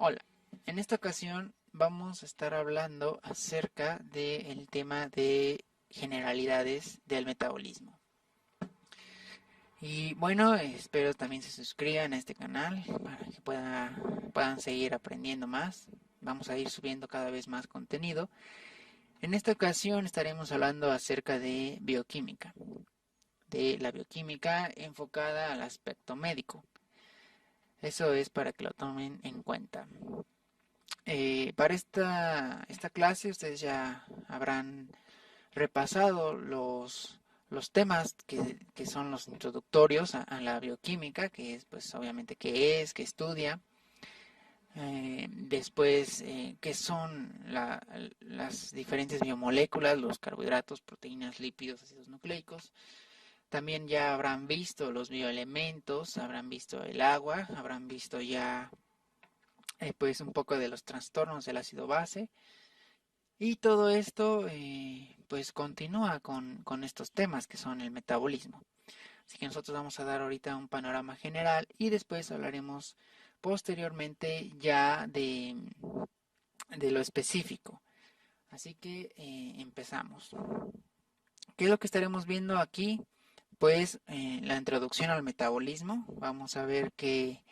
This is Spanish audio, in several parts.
Hola, en esta ocasión vamos a estar hablando acerca del tema de generalidades del metabolismo. Y bueno, espero también se suscriban a este canal para que puedan seguir aprendiendo más. Vamos a ir subiendo cada vez más contenido. En esta ocasión estaremos hablando acerca de la bioquímica enfocada al aspecto médico. Eso es para que lo tomen en cuenta. Para esta clase ustedes ya habrán repasado los temas que son los introductorios a la bioquímica, que es pues obviamente qué es, qué estudia, después qué son las diferentes biomoléculas, los carbohidratos, proteínas, lípidos, ácidos nucleicos. También ya habrán visto los bioelementos, habrán visto el agua, habrán visto ya pues un poco de los trastornos del ácido base. Y todo esto pues continúa con estos temas que son el metabolismo. Así que nosotros vamos a dar ahorita un panorama general y después hablaremos posteriormente ya de lo específico. Así que empezamos. ¿Qué es lo que estaremos viendo aquí? Pues la introducción al metabolismo. Vamos a ver que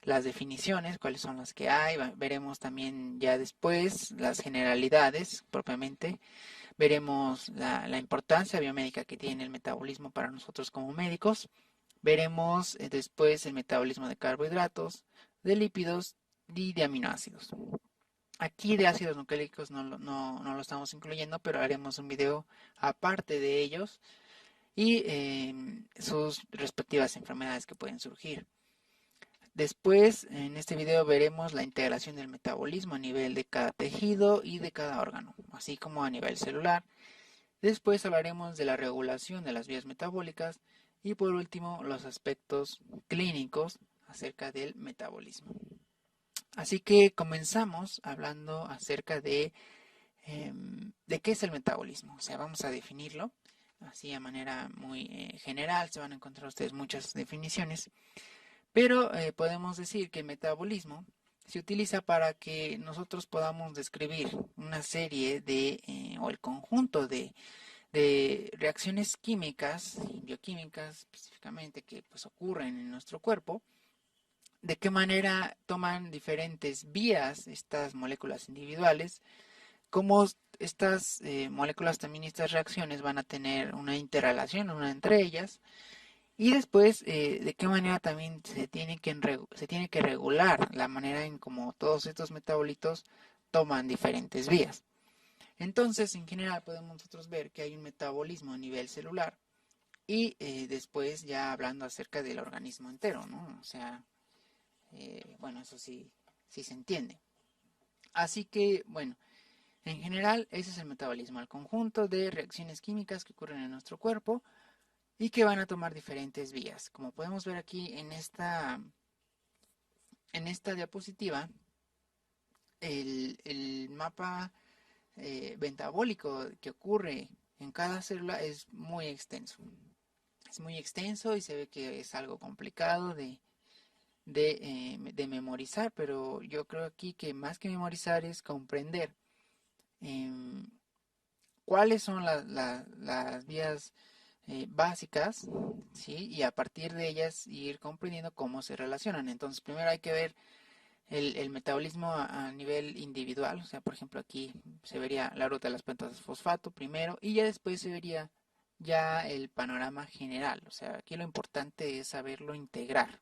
las definiciones, cuáles son las que hay. Veremos también ya después las generalidades propiamente. Veremos la importancia biomédica que tiene el metabolismo para nosotros como médicos. Veremos después el metabolismo de carbohidratos, de lípidos y de aminoácidos. Aquí de ácidos nucleicos no lo estamos incluyendo, pero haremos un video aparte de ellos y sus respectivas enfermedades que pueden surgir. Después, en este video veremos la integración del metabolismo a nivel de cada tejido y de cada órgano, así como a nivel celular. Después hablaremos de la regulación de las vías metabólicas y por último los aspectos clínicos acerca del metabolismo. Así que comenzamos hablando acerca de qué es el metabolismo. O sea, vamos a definirlo así de manera muy general. Se van a encontrar ustedes muchas definiciones. Pero podemos decir que el metabolismo se utiliza para que nosotros podamos describir una serie o el conjunto de reacciones químicas y bioquímicas específicamente que pues ocurren en nuestro cuerpo, de qué manera toman diferentes vías estas moléculas individuales, cómo estas moléculas también y estas reacciones van a tener una interrelación una entre ellas y después de qué manera también se tiene que regular la manera en cómo todos estos metabolitos toman diferentes vías. Entonces, en general podemos nosotros ver que hay un metabolismo a nivel celular y después ya hablando acerca del organismo entero, ¿no? O sea, bueno, eso sí se entiende. Así que, bueno, en general ese es el metabolismo, el conjunto de reacciones químicas que ocurren en nuestro cuerpo y que van a tomar diferentes vías. Como podemos ver aquí en esta diapositiva, el mapa metabólico que ocurre en cada célula es muy extenso. Es muy extenso y se ve que es algo complicado de memorizar, pero yo creo aquí que más que memorizar es comprender eh, cuáles son las vías básicas, ¿sí? Y a partir de ellas ir comprendiendo cómo se relacionan. Entonces, primero hay que ver el metabolismo a nivel individual, o sea, por ejemplo, aquí se vería la ruta de las plantas de fosfato primero y ya después se vería ya el panorama general, o sea, aquí lo importante es saberlo integrar.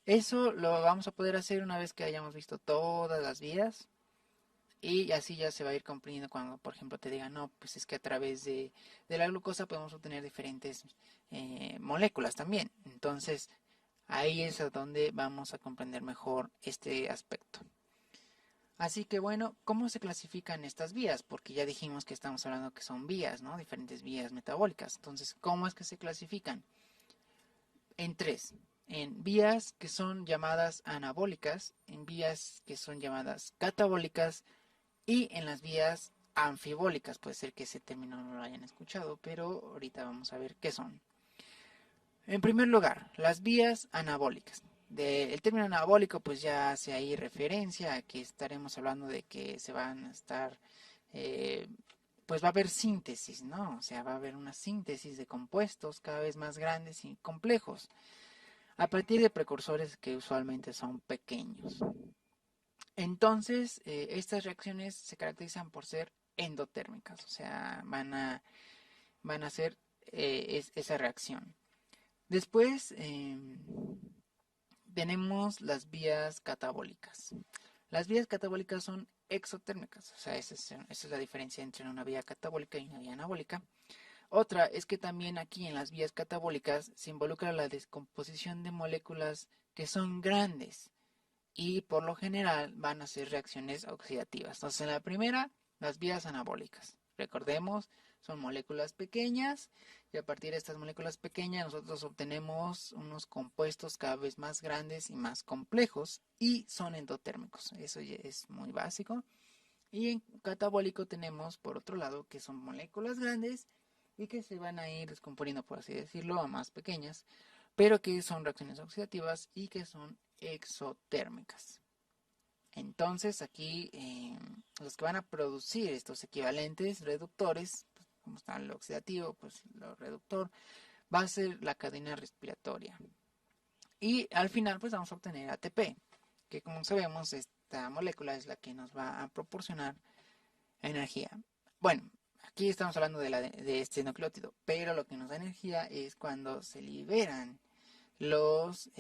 Eso lo vamos a poder hacer una vez que hayamos visto todas las vías y así ya se va a ir comprendiendo cuando, por ejemplo, te digan, no, pues es que a través de la glucosa podemos obtener diferentes moléculas también. Entonces, ahí es a donde vamos a comprender mejor este aspecto. Así que bueno, ¿cómo se clasifican estas vías? Porque ya dijimos que estamos hablando que son vías, ¿no? Diferentes vías metabólicas. Entonces, ¿cómo es que se clasifican? En tres. En vías que son llamadas anabólicas, en vías que son llamadas catabólicas y en las vías anfibólicas. Puede ser que ese término no lo hayan escuchado, pero ahorita vamos a ver qué son. En primer lugar, las vías anabólicas. El término anabólico pues ya hace ahí referencia a que estaremos hablando de que se van a estar, pues va a haber síntesis, ¿no? O sea, va a haber una síntesis de compuestos cada vez más grandes y complejos a partir de precursores que usualmente son pequeños. Entonces, estas reacciones se caracterizan por ser endotérmicas, o sea, van a hacer esa reacción. Después tenemos las vías catabólicas. Las vías catabólicas son exotérmicas, o sea, esa es la diferencia entre una vía catabólica y una vía anabólica. Otra es que también aquí en las vías catabólicas se involucra la descomposición de moléculas que son grandes y por lo general van a ser reacciones oxidativas. Entonces, en la primera, las vías anabólicas. Recordemos, son moléculas pequeñas y a partir de estas moléculas pequeñas nosotros obtenemos unos compuestos cada vez más grandes y más complejos y son endotérmicos. Eso ya es muy básico. Y en catabólico tenemos, por otro lado, que son moléculas grandes y que se van a ir descomponiendo, por así decirlo, a más pequeñas, pero que son reacciones oxidativas y que son exotérmicas. Entonces aquí los que van a producir estos equivalentes reductores, pues, como está el oxidativo, pues lo reductor, va a ser la cadena respiratoria. Y al final pues vamos a obtener ATP, que como sabemos esta molécula es la que nos va a proporcionar energía. Bueno, aquí estamos hablando de este nucleótido, pero lo que nos da energía es cuando se liberan los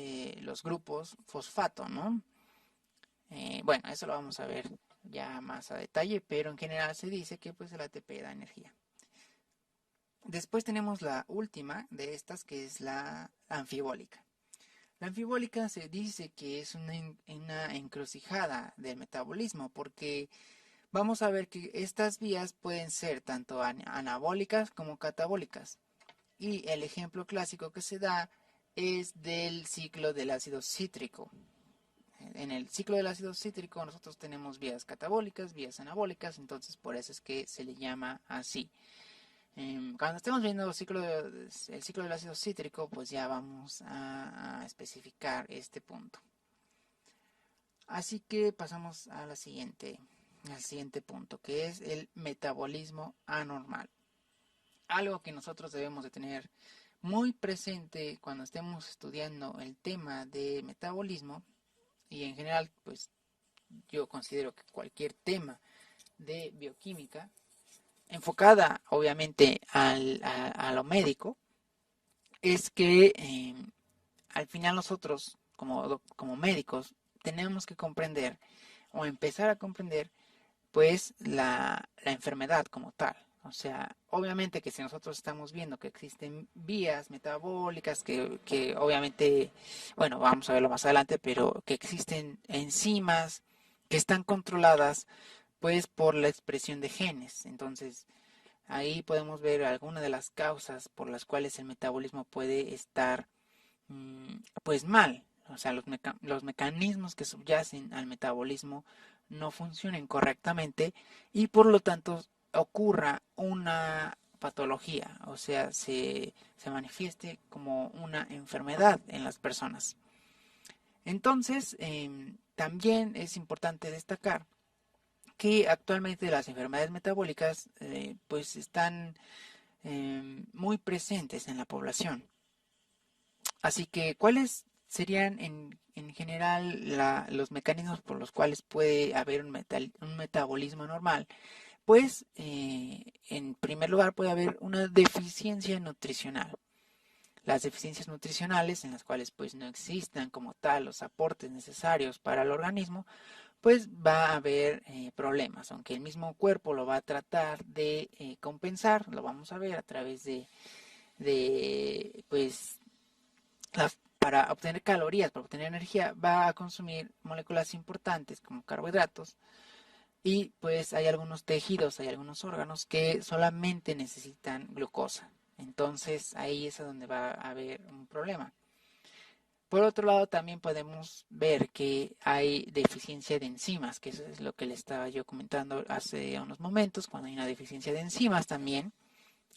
grupos fosfato, ¿no? Bueno, eso lo vamos a ver ya más a detalle, pero en general se dice que pues el ATP da energía. Después tenemos la última de estas, que es la anfibólica. La anfibólica se dice que es una encrucijada del metabolismo, porque vamos a ver que estas vías pueden ser tanto anabólicas como catabólicas. Y el ejemplo clásico que se da es del ciclo del ácido cítrico. En el ciclo del ácido cítrico nosotros tenemos vías catabólicas, vías anabólicas, entonces por eso es que se le llama así. Cuando estemos viendo el ciclo del ácido cítrico, pues ya vamos a especificar este punto. Así que pasamos a al siguiente punto, que es el metabolismo anormal. Algo que nosotros debemos de tener muy presente cuando estemos estudiando el tema de metabolismo, y en general, pues yo considero que cualquier tema de bioquímica, enfocada obviamente a lo médico, es que al final nosotros como médicos tenemos que comprender o empezar a comprender pues la enfermedad como tal. O sea, obviamente que si nosotros estamos viendo que existen vías metabólicas, que obviamente, bueno, vamos a verlo más adelante, pero que existen enzimas que están controladas pues por la expresión de genes. Entonces, ahí podemos ver algunas de las causas por las cuales el metabolismo puede estar pues mal. O sea, los mecanismos que subyacen al metabolismo no funcionen correctamente y por lo tanto ocurra una patología, o sea, se manifieste como una enfermedad en las personas. Entonces, también es importante destacar que actualmente las enfermedades metabólicas pues están muy presentes en la población. Así que, ¿cuáles serían en general los mecanismos por los cuales puede haber un metabolismo normal? Pues, en primer lugar, puede haber una deficiencia nutricional. Las deficiencias nutricionales, en las cuales pues no existan como tal los aportes necesarios para el organismo, pues va a haber problemas, aunque el mismo cuerpo lo va a tratar de compensar, lo vamos a ver a través de pues para obtener calorías, para obtener energía, va a consumir moléculas importantes como carbohidratos y pues hay algunos tejidos, hay algunos órganos que solamente necesitan glucosa. Entonces ahí es donde va a haber un problema. Por otro lado, también podemos ver que hay deficiencia de enzimas, que eso es lo que le estaba yo comentando hace unos momentos. Cuando hay una deficiencia de enzimas también,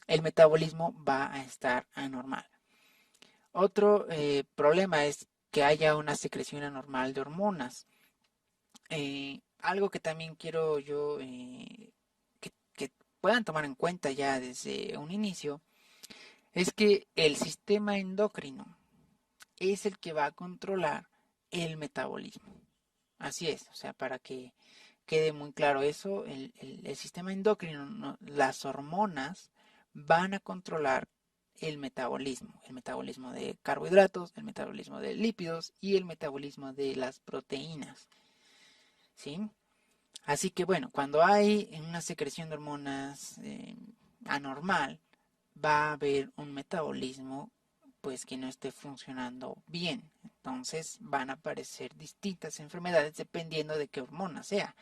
el metabolismo va a estar anormal. Otro problema es que haya una secreción anormal de hormonas. Algo que también quiero yo que puedan tomar en cuenta ya desde un inicio es que el sistema endocrino es el que va a controlar el metabolismo. Así es, o sea, para que quede muy claro eso, el sistema endocrino, las hormonas van a controlar el metabolismo de carbohidratos, el metabolismo de lípidos y el metabolismo de las proteínas, ¿sí? Así que bueno, cuando hay una secreción de hormonas anormal, va a haber un metabolismo pues que no esté funcionando bien. Entonces van a aparecer distintas enfermedades dependiendo de qué hormona sea.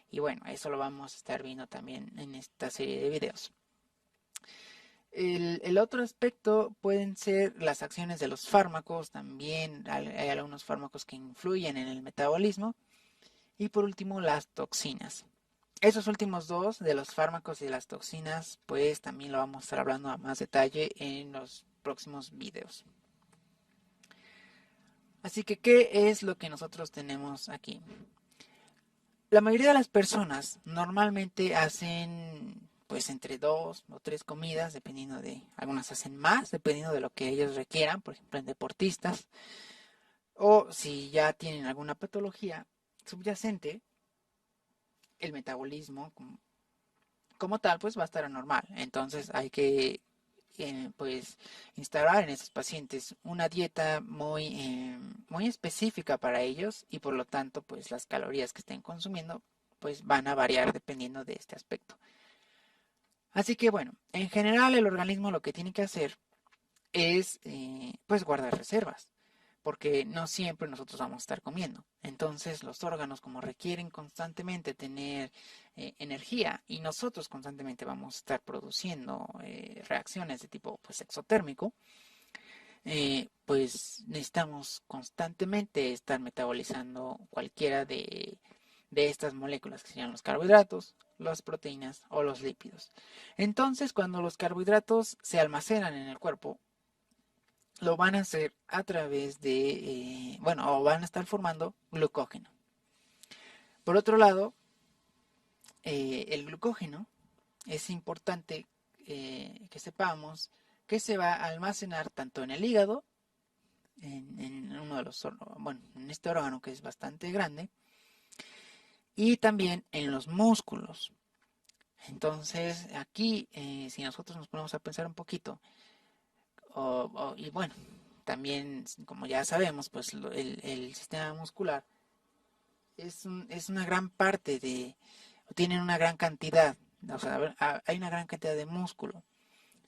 Y bueno, eso lo vamos a estar viendo también en esta serie de videos. El otro aspecto pueden ser las acciones de los fármacos, también hay algunos fármacos que influyen en el metabolismo. Y por último, las toxinas. Esos últimos dos, de los fármacos y de las toxinas, pues también lo vamos a estar hablando a más detalle en los próximos videos. Así que, ¿qué es lo que nosotros tenemos aquí? La mayoría de las personas normalmente hacen pues entre 2 o 3 comidas, dependiendo de, algunas hacen más, dependiendo de lo que ellos requieran, por ejemplo en deportistas, o si ya tienen alguna patología subyacente, el metabolismo como tal pues va a estar anormal. Entonces hay que pues instaurar en esos pacientes una dieta muy específica para ellos y por lo tanto pues las calorías que estén consumiendo pues van a variar dependiendo de este aspecto. Así que bueno, en general el organismo lo que tiene que hacer es pues guardar reservas, porque no siempre nosotros vamos a estar comiendo. Entonces los órganos como requieren constantemente tener energía y nosotros constantemente vamos a estar produciendo reacciones de tipo pues exotérmico, pues necesitamos constantemente estar metabolizando cualquiera de estas moléculas que serían los carbohidratos, las proteínas o los lípidos. Entonces, cuando los carbohidratos se almacenan en el cuerpo, lo van a hacer a través de, bueno, o van a estar formando glucógeno. Por otro lado, el glucógeno es importante que sepamos que se va a almacenar tanto en el hígado, en uno de los, bueno, en este órgano que es bastante grande, y también en los músculos. Entonces, aquí, si nosotros nos ponemos a pensar un poquito, y bueno, también, como ya sabemos, pues el sistema muscular es una gran parte tienen una gran cantidad, o sea, hay una gran cantidad de músculo,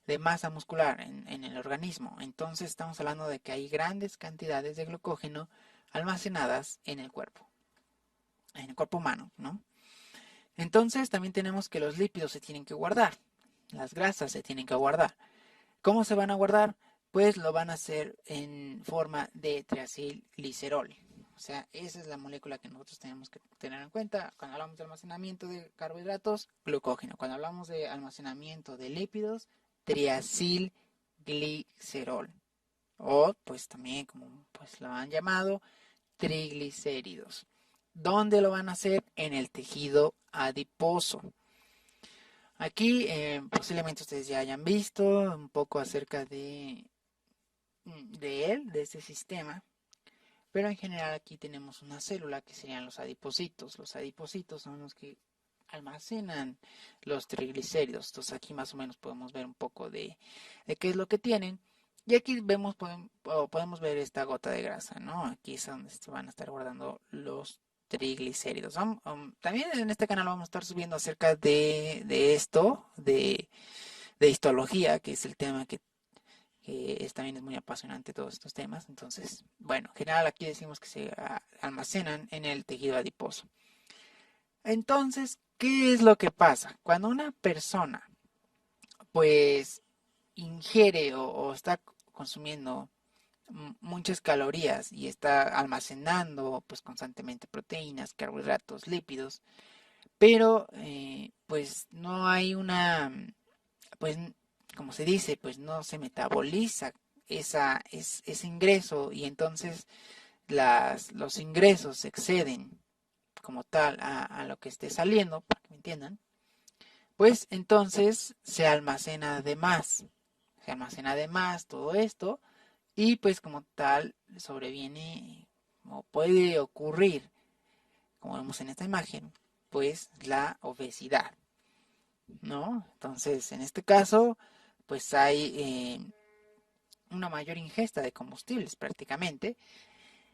de masa muscular en el organismo. Entonces estamos hablando de que hay grandes cantidades de glucógeno almacenadas en el cuerpo humano, ¿no? Entonces también tenemos que los lípidos se tienen que guardar, las grasas se tienen que guardar. ¿Cómo se van a guardar? Pues lo van a hacer en forma de triacilglicerol. O sea, esa es la molécula que nosotros tenemos que tener en cuenta. Cuando hablamos de almacenamiento de carbohidratos, glucógeno. Cuando hablamos de almacenamiento de lípidos, triacilglicerol. O pues también como pues lo han llamado, triglicéridos. ¿Dónde lo van a hacer? En el tejido adiposo. Aquí posiblemente ustedes ya hayan visto un poco acerca de este sistema, pero en general aquí tenemos una célula que serían los adipocitos. Los adipocitos son los que almacenan los triglicéridos. Entonces aquí más o menos podemos ver un poco de qué es lo que tienen. Y aquí podemos ver esta gota de grasa, ¿no? Aquí es donde se van a estar guardando los triglicéridos. También en este canal vamos a estar subiendo acerca de esto, de histología, que es el tema que también es muy apasionante todos estos temas. Entonces, bueno, en general aquí decimos que se almacenan en el tejido adiposo. Entonces, ¿qué es lo que pasa? Cuando una persona pues ingiere o está consumiendo muchas calorías y está almacenando pues constantemente proteínas, carbohidratos, lípidos, pero pues no hay una, pues como se dice, pues no se metaboliza ese ingreso y entonces los ingresos exceden como tal a lo que esté saliendo, para que me entiendan, pues entonces se almacena de más todo esto y pues como tal sobreviene o puede ocurrir, como vemos en esta imagen, pues la obesidad, ¿no? Entonces en este caso pues hay una mayor ingesta de combustibles prácticamente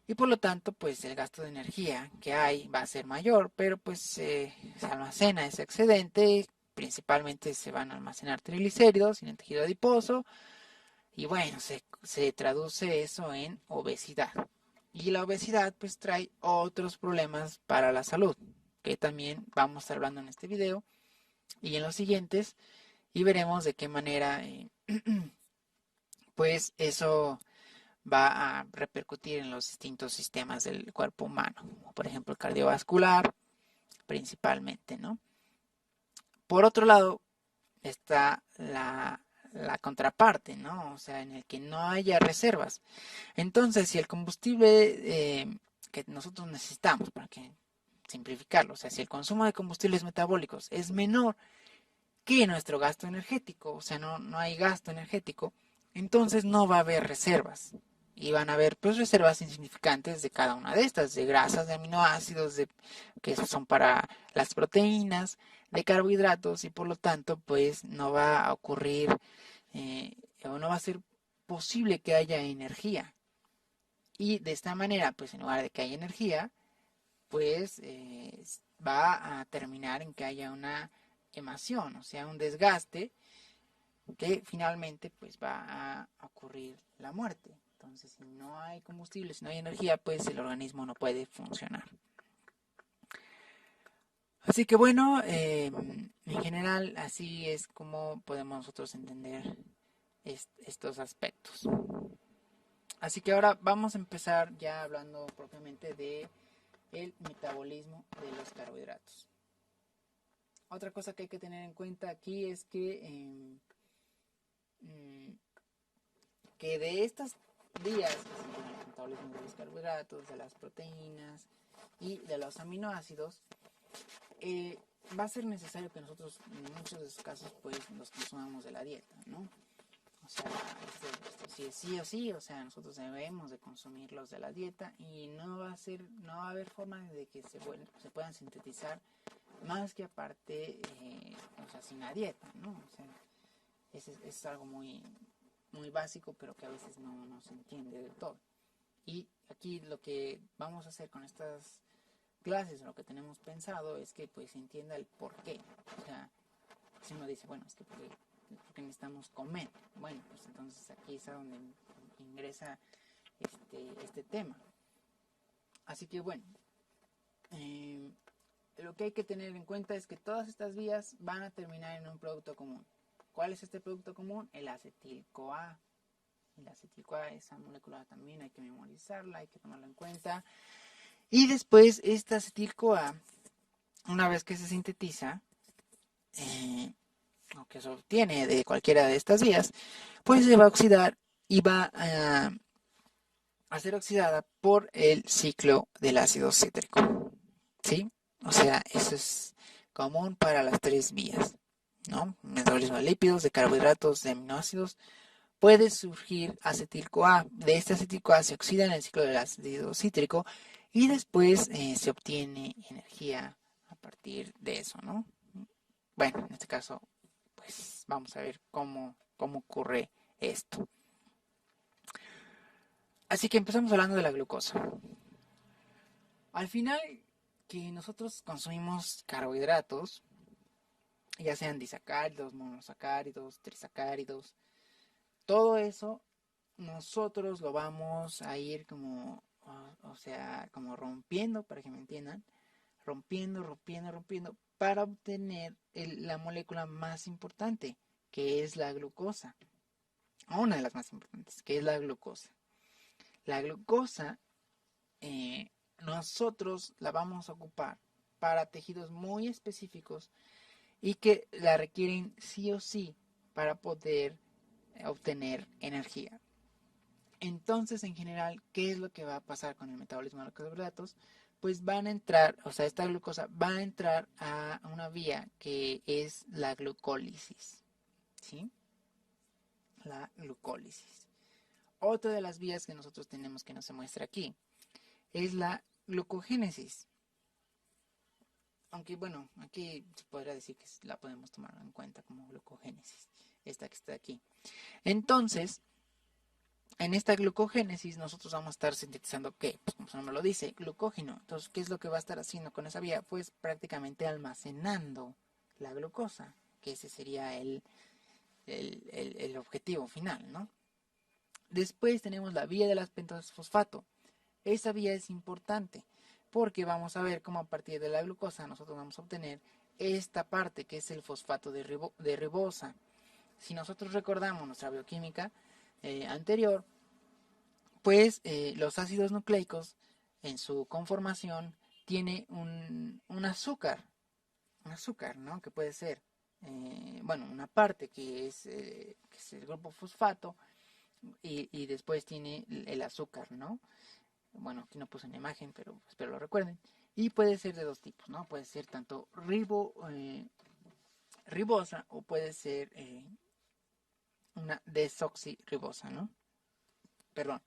y por lo tanto pues el gasto de energía que hay va a ser mayor, pero pues se almacena ese excedente, principalmente se van a almacenar triglicéridos en el tejido adiposo y bueno, se traduce eso en obesidad. Y la obesidad pues trae otros problemas para la salud, que también vamos a estar hablando en este video y en los siguientes y veremos de qué manera pues eso va a repercutir en los distintos sistemas del cuerpo humano, como por ejemplo el cardiovascular principalmente, ¿no? Por otro lado está la contraparte, ¿no? O sea, en el que no haya reservas. Entonces, si el combustible que nosotros necesitamos, para que simplificarlo, o sea, si el consumo de combustibles metabólicos es menor que nuestro gasto energético, o sea, no hay gasto energético, entonces no va a haber reservas. Y van a haber pues reservas insignificantes de cada una de estas, de grasas, de aminoácidos, que son para las proteínas, de carbohidratos y por lo tanto pues no va a ocurrir o no va a ser posible que haya energía. Y de esta manera pues en lugar de que haya energía pues va a terminar en que haya una emasión, o sea un desgaste que finalmente pues va a ocurrir la muerte. Entonces, si no hay combustible, si no hay energía, pues el organismo no puede funcionar. Así que bueno, en general así es como podemos nosotros entender estos aspectos. Así que ahora vamos a empezar ya hablando propiamente de el metabolismo de los carbohidratos. Otra cosa que hay que tener en cuenta aquí es que de estas vías, que se llaman el metabolismo de los carbohidratos, de las proteínas y de los aminoácidos, va a ser necesario que nosotros en muchos de esos casos pues los consumamos de la dieta, ¿no? O sea, esto sí es sí o sí, o sea, nosotros debemos de consumirlos de la dieta y no va a haber forma de que se puedan sintetizar más que aparte, o sea, sin la dieta, ¿no? O sea, es algo muy, muy básico, pero que a veces no se entiende del todo. Y aquí lo que vamos a hacer con estas clases, lo que tenemos pensado es que pues se entienda el por qué. O sea, si uno dice, bueno, es que porque necesitamos comer. Bueno, pues entonces aquí es a donde ingresa este tema. Así que bueno, lo que hay que tener en cuenta es que todas estas vías van a terminar en un producto común. ¿Cuál es este producto común? El acetil-CoA. El acetil-CoA, esa molécula también hay que memorizarla, hay que tomarla en cuenta. Y después, esta acetil-CoA, una vez que se sintetiza, o que se obtiene de cualquiera de estas vías, pues se va a oxidar y va a ser oxidada por el ciclo del ácido cítrico. ¿Sí? O sea, eso es común para las tres vías, ¿no? Metabolismo de lípidos, de carbohidratos, de aminoácidos. Puede surgir acetil-CoA. De este acetil-CoA se oxida en el ciclo del ácido cítrico y después se obtiene energía a partir de eso, ¿no? Bueno, en este caso, pues vamos a ver cómo ocurre esto. Así que empezamos hablando de la glucosa. Al final que nosotros consumimos carbohidratos, ya sean disacáridos, monosacáridos, trisacáridos, todo eso nosotros lo vamos a ir como, o sea, como rompiendo, para que me entiendan, rompiendo, para obtener la molécula más importante, que es la glucosa. Una de las más importantes, que es la glucosa. La glucosa, nosotros la vamos a ocupar para tejidos muy específicos y que la requieren sí o sí para poder obtener energía. Entonces, en general, ¿qué es lo que va a pasar con el metabolismo de los carbohidratos? Pues van a entrar, o sea, esta glucosa va a entrar a una vía que es la glucólisis, ¿sí? La glucólisis. Otra de las vías que nosotros tenemos que no se muestra aquí es la glucogénesis. Aunque bueno, aquí se podría decir que la podemos tomar en cuenta como glucogénesis, esta que está aquí. Entonces, en esta glucogénesis nosotros vamos a estar sintetizando, ¿qué? Pues como su nombre lo dice, glucógeno. Entonces, ¿qué es lo que va a estar haciendo con esa vía? Pues prácticamente almacenando la glucosa, que ese sería el objetivo final, ¿no? Después tenemos la vía de las pentosas fosfato. Esa vía es importante porque vamos a ver cómo a partir de la glucosa nosotros vamos a obtener esta parte que es el fosfato de ribosa. Si nosotros recordamos nuestra bioquímica anterior, pues los ácidos nucleicos en su conformación tiene un azúcar, ¿no? Que puede ser, bueno, una parte que es el grupo fosfato y después tiene el azúcar, ¿no? Bueno, aquí no puse una imagen, pero espero lo recuerden. Y puede ser de dos tipos, ¿no? Puede ser tanto ribosa o puede ser una desoxirribosa, ¿no? Perdón.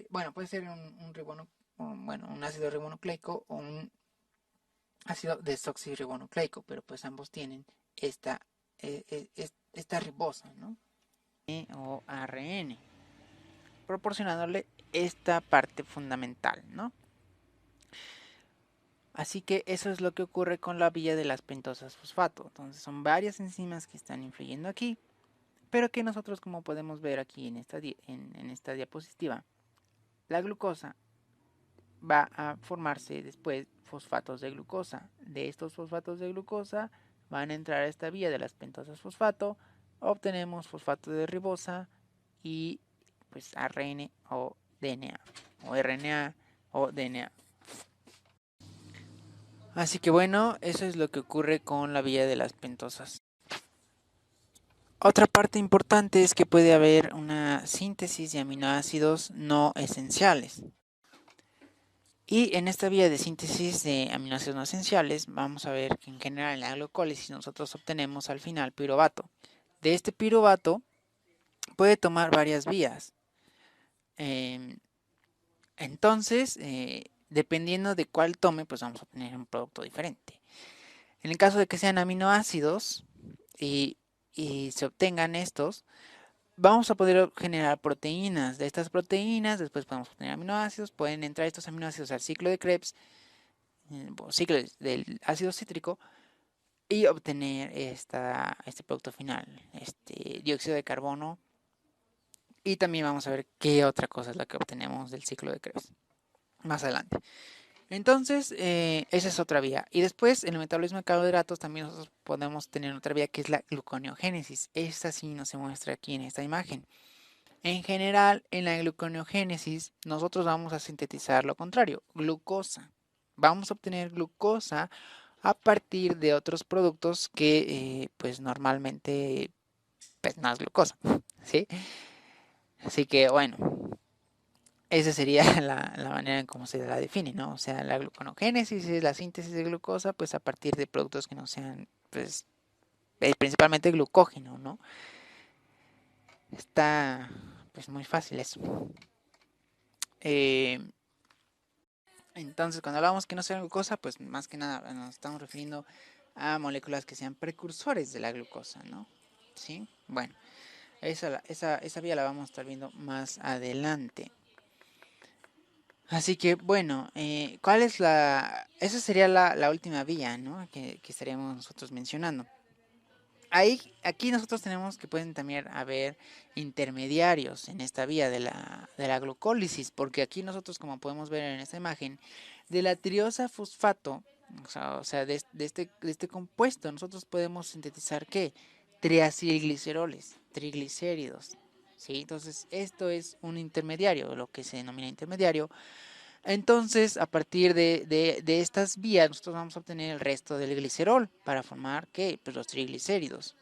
Bueno, puede ser un ácido ribonucleico o un ácido desoxirribonucleico, pero pues ambos tienen esta ribosa, ¿no? O ARN, proporcionándole esta parte fundamental, ¿no? Así que eso es lo que ocurre con la vía de las pentosas fosfato. Entonces son varias enzimas que están influyendo aquí, pero que nosotros, como podemos ver aquí en esta diapositiva, la glucosa va a formarse después fosfatos de glucosa. De estos fosfatos de glucosa van a entrar a esta vía de las pentosas fosfato, obtenemos fosfato de ribosa y pues ARN o DNA, o RNA o DNA. Así que bueno, eso es lo que ocurre con la vía de las pentosas. Otra parte importante es que puede haber una síntesis de aminoácidos no esenciales. Y en esta vía de síntesis de aminoácidos no esenciales, vamos a ver que en general en la glucólisis nosotros obtenemos al final piruvato. De este piruvato puede tomar varias vías. Entonces, dependiendo de cuál tome, pues vamos a obtener un producto diferente. En el caso de que sean aminoácidos y se obtengan estos, vamos a poder generar proteínas. De estas proteínas, después podemos obtener aminoácidos. Pueden entrar estos aminoácidos al ciclo de Krebs, ciclo del ácido cítrico, y obtener este producto final, este dióxido de carbono. Y también vamos a ver qué otra cosa es la que obtenemos del ciclo de Krebs más adelante. Entonces, esa es otra vía. Y después, en el metabolismo de carbohidratos también nosotros podemos tener otra vía que es la gluconeogénesis. Esta sí no se muestra aquí en esta imagen. En general, en la gluconeogénesis, nosotros vamos a sintetizar lo contrario, glucosa. Vamos a obtener glucosa a partir de otros productos que, pues, normalmente, pues, no es glucosa, ¿sí? Así que, bueno, esa sería la manera en cómo se la define, ¿no? O sea, la gluconeogénesis es la síntesis de glucosa, pues, a partir de productos que no sean, pues, principalmente glucógeno, ¿no? Está, pues, muy fácil eso. Entonces, cuando hablamos que no sea glucosa, pues más que nada nos estamos refiriendo a moléculas que sean precursores de la glucosa, ¿no? ¿Sí? Bueno, esa vía la vamos a estar viendo más adelante. Así que, bueno, ¿cuál es esa sería la última vía, ¿no? Que estaríamos nosotros mencionando. Aquí nosotros tenemos que pueden también haber intermediarios en esta vía de la glucólisis, porque aquí nosotros, como podemos ver en esta imagen, de la triosa fosfato, o sea de este compuesto, nosotros podemos sintetizar ¿qué? Triacilgliceroles, triglicéridos, ¿sí? Entonces, esto es un intermediario, lo que se denomina intermediario. Entonces, a partir de estas vías, nosotros vamos a obtener el resto del glicerol para formar ¿qué? Pues los triglicéridos.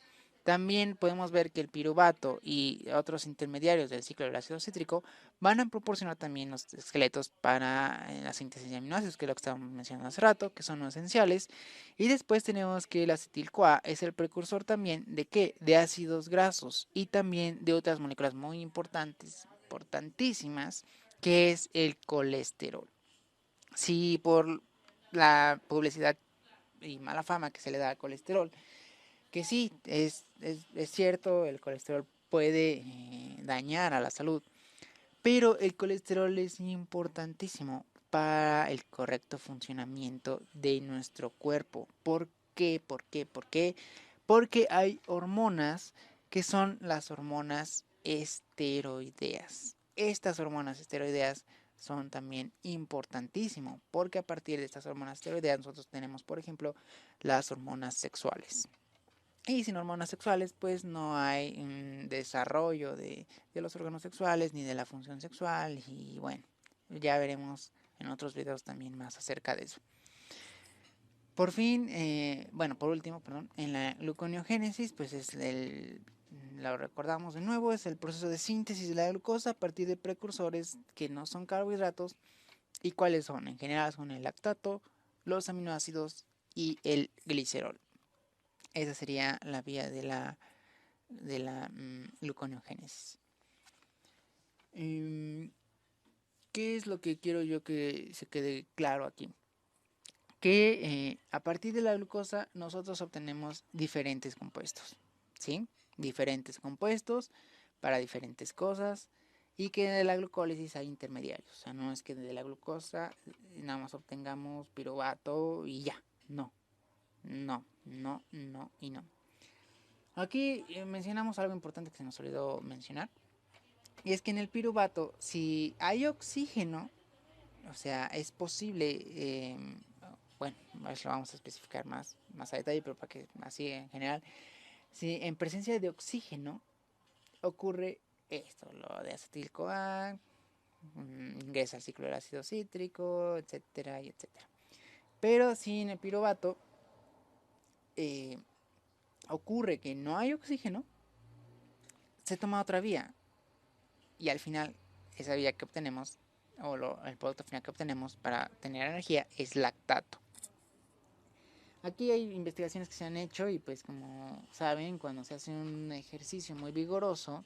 También podemos ver que el piruvato y otros intermediarios del ciclo del ácido cítrico van a proporcionar también los esqueletos para la síntesis de aminoácidos, que es lo que estábamos mencionando hace rato, que son los esenciales. Y después tenemos que el acetil-CoA es el precursor también de ¿qué? De ácidos grasos y también de otras moléculas muy importantes, importantísimas, que es el colesterol. Si por la publicidad y mala fama que se le da al colesterol, que sí, es cierto, el colesterol puede dañar a la salud, pero el colesterol es importantísimo para el correcto funcionamiento de nuestro cuerpo. ¿Por qué? ¿Por qué? ¿Por qué? Porque hay hormonas que son las hormonas esteroideas. Estas hormonas esteroideas son también importantísimo porque a partir de estas hormonas esteroideas nosotros tenemos, por ejemplo, las hormonas sexuales. Y sin hormonas sexuales, pues no hay desarrollo de los órganos sexuales ni de la función sexual. Y bueno, ya veremos en otros videos también más acerca de eso. Por fin, bueno, por último, perdón, en la gluconeogénesis, pues lo recordamos de nuevo, es el proceso de síntesis de la glucosa a partir de precursores que no son carbohidratos. ¿Y cuáles son? En general son el lactato, los aminoácidos y el glicerol. Esa sería la vía de la gluconeogénesis. ¿Qué es lo que quiero yo que se quede claro aquí? Que a partir de la glucosa nosotros obtenemos diferentes compuestos, ¿sí? Diferentes compuestos para diferentes cosas y que de la glucólisis hay intermediarios. O sea, no es que de la glucosa nada más obtengamos piruvato y ya. No, no, no, no y no. Aquí mencionamos algo importante que se nos olvidó mencionar. Y es que en el piruvato, si hay oxígeno, o sea, es posible, bueno, eso lo vamos a especificar más a detalle, pero para que así en general, si en presencia de oxígeno ocurre esto, lo de acetil-CoA, ingresa al ciclo del ácido cítrico, etcétera, y etcétera. Pero si en el piruvato ocurre que no hay oxígeno, se toma otra vía y al final esa vía que obtenemos o el producto final que obtenemos para tener energía es lactato. Aquí hay investigaciones que se han hecho y pues como saben, cuando se hace un ejercicio muy vigoroso,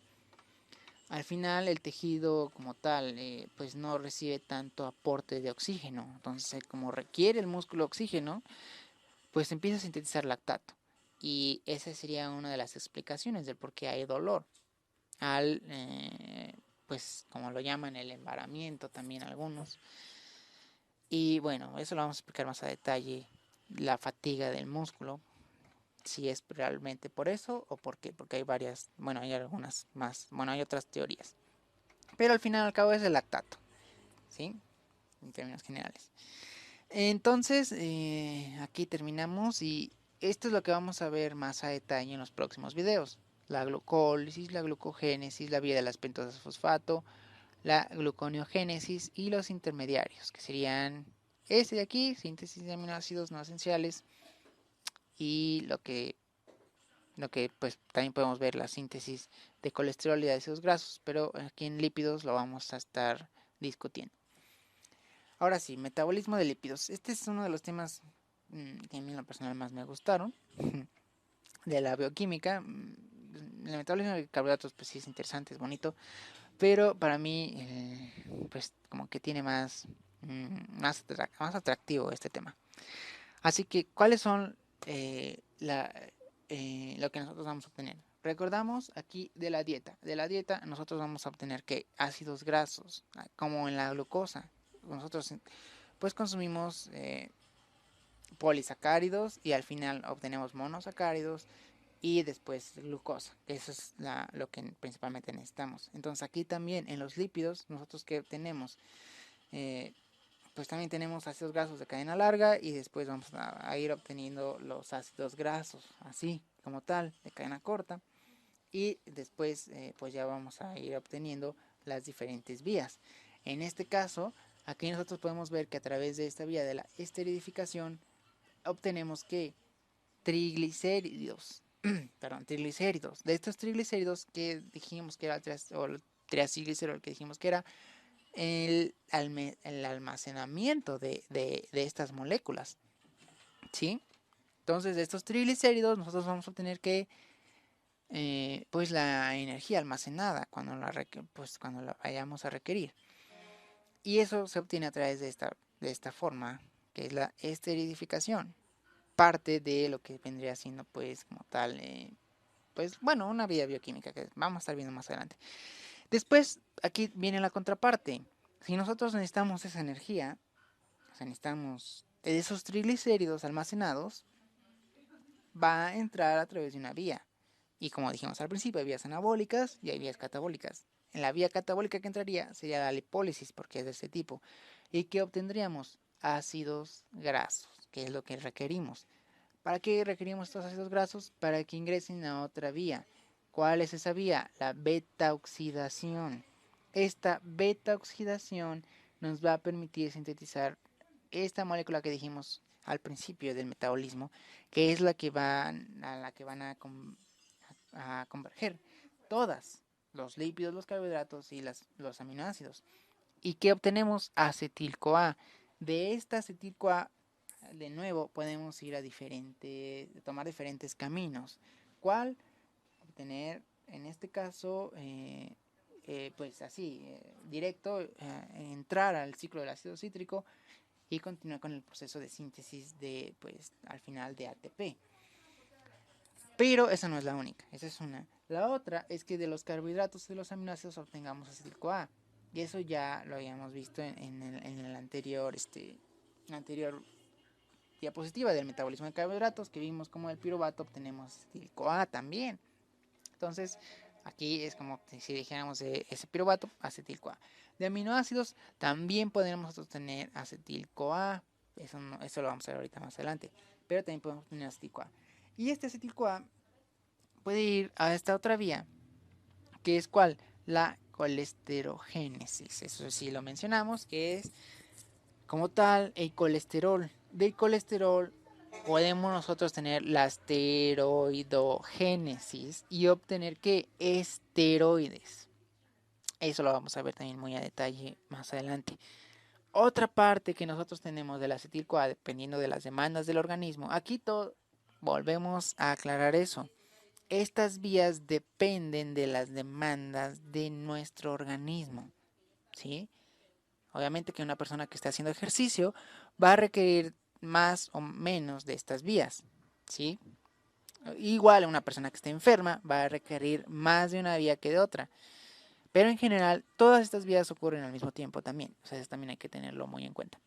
al final el tejido como tal pues no recibe tanto aporte de oxígeno. Entonces como requiere el músculo oxígeno, pues empieza a sintetizar lactato. Y esa sería una de las explicaciones del por qué hay dolor al pues como lo llaman el embaramiento también algunos. Y bueno, eso lo vamos a explicar más a detalle, la fatiga del músculo, si es realmente por eso o por qué, porque hay varias, bueno, hay algunas más, bueno, hay otras teorías. Pero al final al cabo es el lactato, ¿sí? En términos generales. Entonces, aquí terminamos y esto es lo que vamos a ver más a detalle en los próximos videos. La glucólisis, la glucogénesis, la vía de las pentosas de fosfato, la gluconeogénesis y los intermediarios, que serían este de aquí, síntesis de aminoácidos no esenciales, y lo que pues también podemos ver la síntesis de colesterol y de ácidos grasos, pero aquí en lípidos lo vamos a estar discutiendo. Ahora sí, metabolismo de lípidos. Este es uno de los temas que a mí en lo personal más me gustaron de la bioquímica. El metabolismo de carbohidratos pues sí es interesante, es bonito, pero para mí pues como que tiene más atractivo este tema. Así que, ¿cuáles son lo que nosotros vamos a obtener? Recordamos aquí de la dieta. De la dieta nosotros vamos a obtener que ácidos grasos, como en la glucosa. Nosotros pues consumimos polisacáridos y al final obtenemos monosacáridos y después glucosa, que eso es lo que principalmente necesitamos. Entonces aquí también en los lípidos, nosotros que obtenemos, pues también tenemos ácidos grasos de cadena larga y después vamos a ir obteniendo los ácidos grasos, así como tal, de cadena corta. Y después pues ya vamos a ir obteniendo las diferentes vías. En este caso, aquí nosotros podemos ver que a través de esta vía de la esteridificación obtenemos que triglicéridos. perdón, triglicéridos. De estos triglicéridos que dijimos que era o el triacilglicerol que dijimos que era el almacenamiento de estas moléculas, ¿sí? Entonces, de estos triglicéridos nosotros vamos a obtener que pues la energía almacenada cuando la vayamos a requerir. Y eso se obtiene a través de esta forma, que es la esterificación. Parte de lo que vendría siendo pues como tal, pues bueno, una vía bioquímica que vamos a estar viendo más adelante. Después, aquí viene la contraparte. Si nosotros necesitamos esa energía, o sea, necesitamos esos triglicéridos almacenados, va a entrar a través de una vía. Y como dijimos al principio, hay vías anabólicas y hay vías catabólicas. En la vía catabólica que entraría sería la lipólisis, porque es de este tipo. ¿Y qué obtendríamos? Ácidos grasos, que es lo que requerimos. ¿Para qué requerimos estos ácidos grasos? Para que ingresen a otra vía. ¿Cuál es esa vía? La beta oxidación. Esta beta oxidación nos va a permitir sintetizar esta molécula que dijimos al principio del metabolismo, que es la que van a converger todas, los lípidos, los carbohidratos y los aminoácidos. ¿Y qué obtenemos? Acetil-CoA. De esta acetil-CoA, de nuevo, podemos ir a tomar diferentes caminos. ¿Cuál? Obtener, en este caso, pues así, directo, entrar al ciclo del ácido cítrico y continuar con el proceso de síntesis de, pues, al final de ATP. Pero esa no es la única, esa es una. La otra es que de los carbohidratos y de los aminoácidos obtengamos acetil-CoA. Y eso ya lo habíamos visto en el anterior, la anterior diapositiva del metabolismo de carbohidratos, que vimos como del piruvato obtenemos acetil-CoA también. Entonces, aquí es como si dijéramos de ese piruvato, acetil-CoA. De aminoácidos también podemos obtener acetil-CoA. Eso lo vamos a ver ahorita más adelante. Pero también podemos obtener acetil-CoA. Y este acetil-CoA puede ir a esta otra vía, que es ¿cuál? La colesterogénesis. Eso sí lo mencionamos, que es como tal el colesterol. Del colesterol podemos nosotros tener la esteroidogénesis y obtener ¿qué? Esteroides. Eso lo vamos a ver también muy a detalle más adelante. Otra parte que nosotros tenemos del acetil-CoA, dependiendo de las demandas del organismo, aquí volvemos a aclarar eso. Estas vías dependen de las demandas de nuestro organismo, ¿sí? Obviamente que una persona que esté haciendo ejercicio va a requerir más o menos de estas vías, ¿sí? Igual una persona que esté enferma va a requerir más de una vía que de otra. Pero en general, todas estas vías ocurren al mismo tiempo también. O sea, eso también hay que tenerlo muy en cuenta.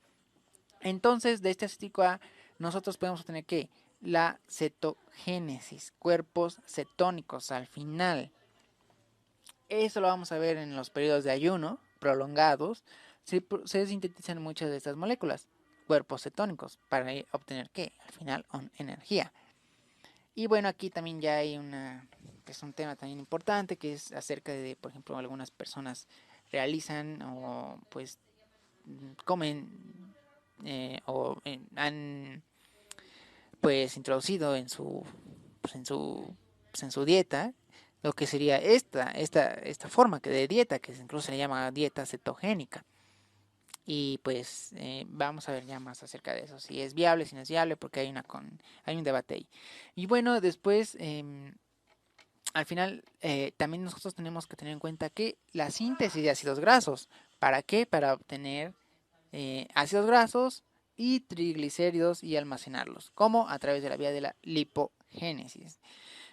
Entonces, de este acético A, nosotros podemos obtener que la cetogénesis, cuerpos cetónicos al final. Eso lo vamos a ver en los periodos de ayuno prolongados. Se sintetizan muchas de estas moléculas, cuerpos cetónicos, para obtener ¿qué? Al final, energía. Y bueno, aquí también ya hay es un tema también importante, que es acerca de, por ejemplo, algunas personas realizan o pues comen han pues introducido pues, en su dieta lo que sería esta forma de dieta, que incluso se le llama dieta cetogénica. Y pues vamos a ver ya más acerca de eso, si es viable, si no es viable, porque hay un debate ahí. Y bueno, después, al final, también nosotros tenemos que tener en cuenta que la síntesis de ácidos grasos, ¿para qué? Para obtener ácidos grasos y triglicéridos y almacenarlos. ¿Cómo? A través de la vía de la lipogénesis.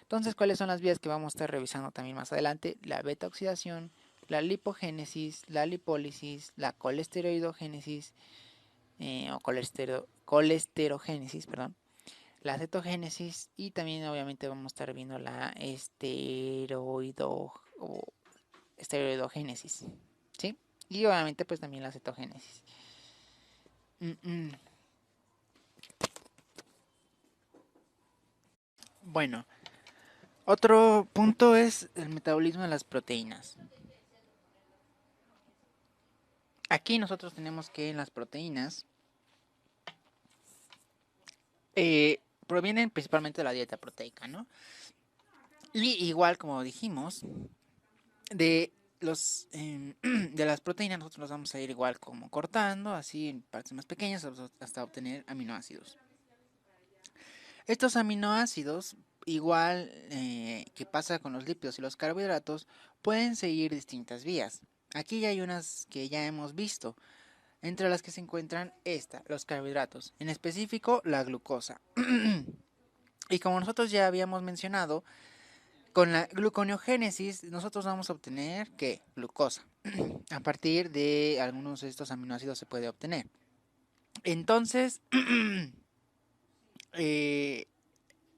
Entonces, ¿cuáles son las vías que vamos a estar revisando también más adelante? La beta oxidación, la lipogénesis, la lipólisis, la colesteroidogénesis o colesterogénesis, perdón, la cetogénesis y también obviamente vamos a estar viendo la esteroidogénesis, ¿sí? Y obviamente pues también la cetogénesis. Bueno, otro punto es el metabolismo de las proteínas. Aquí nosotros tenemos que las proteínas provienen principalmente de la dieta proteica, ¿no? Y igual como dijimos, de de las proteínas nosotros los vamos a ir igual como cortando, así en partes más pequeñas hasta obtener aminoácidos. Estos aminoácidos, igual que pasa con los lípidos y los carbohidratos, pueden seguir distintas vías. Aquí ya hay unas que ya hemos visto, entre las que se encuentran los carbohidratos, en específico la glucosa. Y como nosotros ya habíamos mencionado, con la gluconeogénesis nosotros vamos a obtener ¿qué? Glucosa. A partir de algunos de estos aminoácidos se puede obtener. Entonces, eh,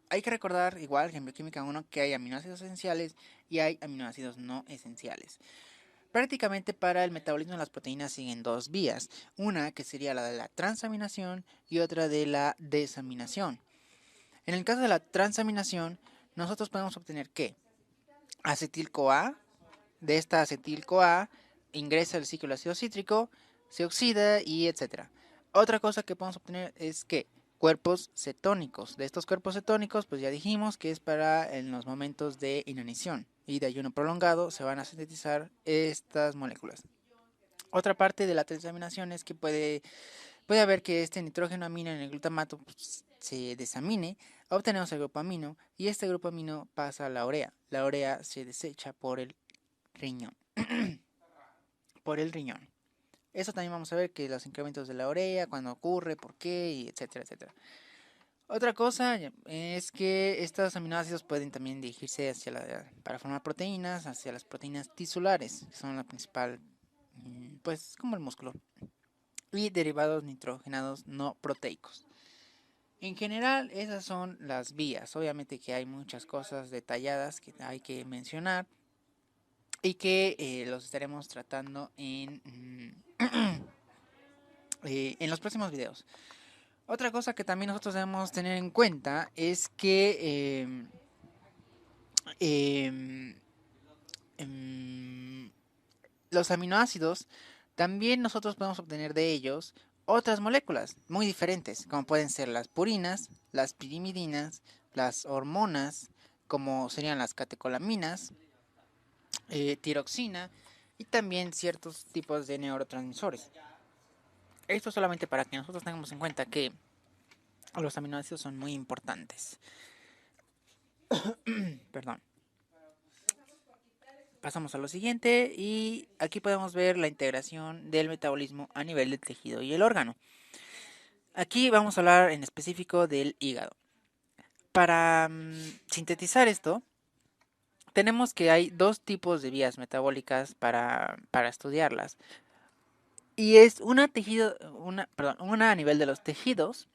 hay que recordar, igual que en bioquímica 1, que hay aminoácidos esenciales y hay aminoácidos no esenciales. Prácticamente para el metabolismo de las proteínas siguen dos vías, una que sería la de la transaminación y otra de la desaminación. En el caso de la transaminación, nosotros podemos obtener ¿qué? Acetil-CoA. De esta acetil-CoA ingresa el ciclo del ácido cítrico, se oxida y etcétera. Otra cosa que podemos obtener es que cuerpos cetónicos. De estos cuerpos cetónicos, pues ya dijimos que es para en los momentos de inanición y de ayuno prolongado se van a sintetizar estas moléculas. Otra parte de la transaminación es que puede haber que este nitrógeno amino en el glutamato pues, se desamine, obtenemos el grupo amino y este grupo amino pasa a la urea. La urea se desecha por el riñón. por el riñón. Eso también vamos a ver que los incrementos de la urea, cuando ocurre, por qué, y etcétera, etcétera. Otra cosa es que estos aminoácidos pueden también dirigirse para formar proteínas, hacia las proteínas tisulares, que son la principal, pues como el músculo, y derivados nitrogenados no proteicos. En general, esas son las vías. Obviamente que hay muchas cosas detalladas que hay que mencionar y que los estaremos tratando en los próximos videos. Otra cosa que también nosotros debemos tener en cuenta es que em, em, los aminoácidos también nosotros podemos obtener de ellos otras moléculas muy diferentes, como pueden ser las purinas, las pirimidinas, las hormonas, como serían las catecolaminas, tiroxina y también ciertos tipos de neurotransmisores. Esto solamente para que nosotros tengamos en cuenta que los aminoácidos son muy importantes. Perdón. Pasamos a lo siguiente y aquí podemos ver la integración del metabolismo a nivel del tejido y el órgano. Aquí vamos a hablar en específico del hígado. Para sintetizar esto, tenemos que hay dos tipos de vías metabólicas para estudiarlas. Y es una a nivel de los tejidos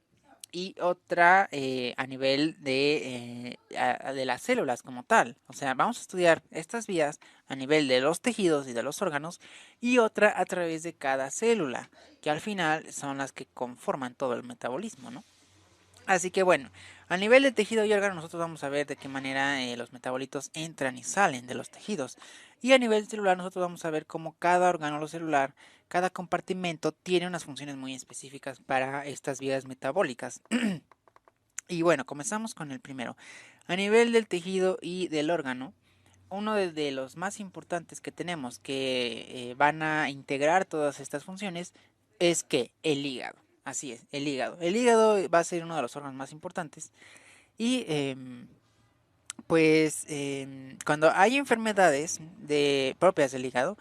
y otra a nivel de las células como tal. O sea, vamos a estudiar estas vías a nivel de los tejidos y de los órganos y otra a través de cada célula, que al final son las que conforman todo el metabolismo, ¿no? Así que bueno, a nivel de tejido y órgano nosotros vamos a ver de qué manera los metabolitos entran y salen de los tejidos. Y a nivel celular nosotros vamos a ver cómo cada órgano celular, cada compartimento tiene unas funciones muy específicas para estas vías metabólicas. Y bueno, comenzamos con el primero. A nivel del tejido y del órgano, uno de los más importantes que tenemos que van a integrar todas estas funciones es que el hígado. Así es, el hígado. El hígado va a ser uno de los órganos más importantes. Y cuando hay enfermedades propias del hígado,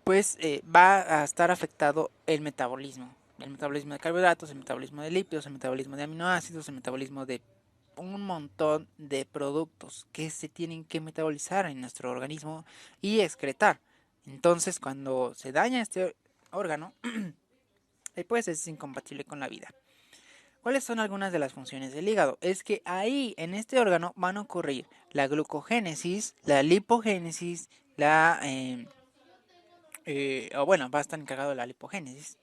pues va a estar afectado el metabolismo. El metabolismo de carbohidratos, el metabolismo de lípidos, el metabolismo de aminoácidos, el metabolismo de un montón de productos que se tienen que metabolizar en nuestro organismo y excretar. Entonces, cuando se daña este órgano, pues es incompatible con la vida. ¿Cuáles son algunas de las funciones del hígado? Es que ahí, en este órgano, van a ocurrir la glucogénesis, la lipogénesis, va a estar encargado de la lipogénesis.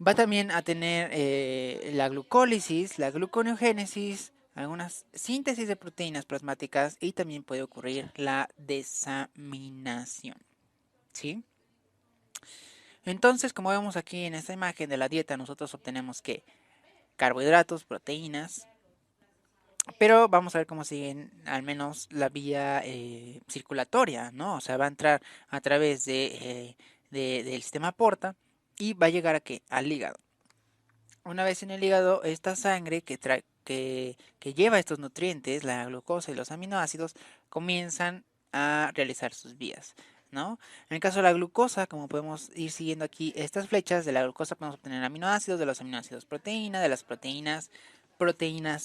Va también a tener la glucólisis, la gluconeogénesis, algunas síntesis de proteínas plasmáticas y también puede ocurrir la desaminación. ¿Sí? Entonces, como vemos aquí en esta imagen de la dieta, nosotros obtenemos que carbohidratos, proteínas, pero vamos a ver cómo siguen al menos la vía circulatoria, ¿no? O sea, va a entrar a través del sistema porta y va a llegar a ¿qué? Al hígado. Una vez en el hígado, esta sangre que lleva estos nutrientes, la glucosa y los aminoácidos, comienzan a realizar sus vías, ¿no? En el caso de la glucosa, como podemos ir siguiendo aquí estas flechas, de la glucosa podemos obtener aminoácidos, de los aminoácidos proteína, de las proteínas